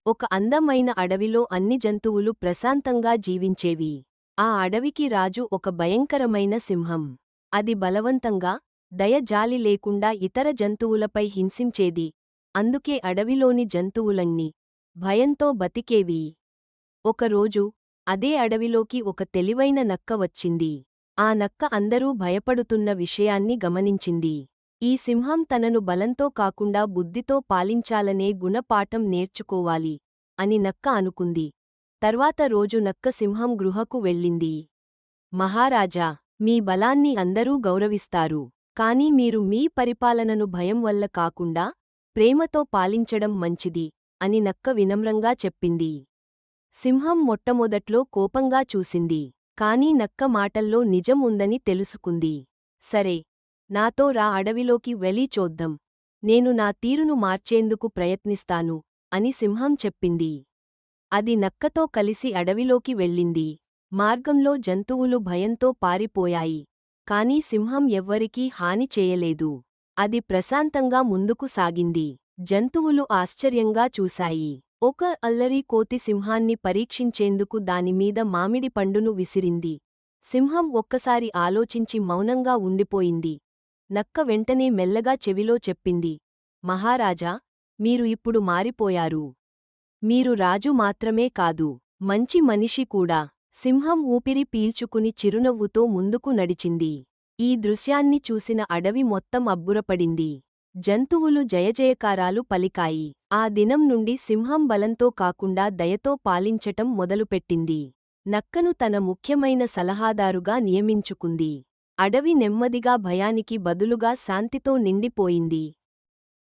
ఒక అందమైన అడవిలో అన్ని జంతువులు ప్రశాంతంగా జీవించేవి. ఆ అడవికి రాజు ఒక భయంకరమైన సింహం. అది బలవంతంగా, దయ జాలి లేకుండా ఇతర జంతువులపై హింసించేది. అందుకే అడవిలోని జంతువులన్నీ భయంతో బతికేవి. ఒకరోజు అదే అడవిలోకి ఒక తెలివైన నక్క వచ్చింది. ఆ నక్క అందరూ భయపడుతున్న విషయాన్ని గమనించింది. ఈ సింహం తనను బలంతో కాకుండా బుద్ధితో పాలించాలనే గుణపాఠం నేర్చుకోవాలి అని నక్క అనుకుంది. తర్వాత రోజు నక్క సింహం గృహకు వెళ్ళింది. మహారాజా, మీ బలాన్ని అందరూ గౌరవిస్తారు. కానీ మీరు మీ పరిపాలనను భయం వల్ల కాకుండా ప్రేమతో పాలించడం మంచిది అని నక్క వినమ్రంగా చెప్పింది. సింహం మొట్టమొదట్లో కోపంగా చూసింది. కానీ నక్క మాటల్లో నిజం ఉందని తెలుసుకుంది. సరే, నాతో రా, అడవిలోకి వెళ్ళి చూద్దాం. నేను నా తీరును మార్చేందుకు ప్రయత్నిస్తాను అని సింహం చెప్పింది. అది నక్కతో కలిసి అడవిలోకి వెళ్ళింది. మార్గంలో జంతువులు భయంతో పారిపోయాయి. కానీ సింహం ఎవ్వరికీ హాని చేయలేదు. అది ప్రశాంతంగా ముందుకు సాగింది. జంతువులు ఆశ్చర్యంగా చూశాయి. ఒక అల్లరి కోతి సింహాన్ని పరీక్షించేందుకు దానిమీద మామిడి పండును విసిరింది. సింహం ఒక్కసారి ఆలోచించి మౌనంగా ఉండిపోయింది. నక్క వెంటనే మెల్లగా చెవిలో చెప్పింది, మహారాజా, మీరు ఇప్పుడు మారిపోయారు. మీరు రాజు మాత్రమే కాదు, మంచి మనిషి కూడా. సింహం ఊపిరి పీల్చుకుని చిరునవ్వుతో ముందుకు నడిచింది. ఈ దృశ్యాన్ని చూసిన అడవి మొత్తం అబ్బురపడింది. జంతువులు జయజయకారాలు పలికాయి. ఆ దినం నుండి సింహం బలంతో కాకుండా దయతో పాలించటం మొదలుపెట్టింది. నక్కను తన ముఖ్యమైన సలహాదారుగా నియమించుకుంది. అడవి నెమ్మదిగా భయానికి బదులుగా శాంతితో నిండిపోయింది.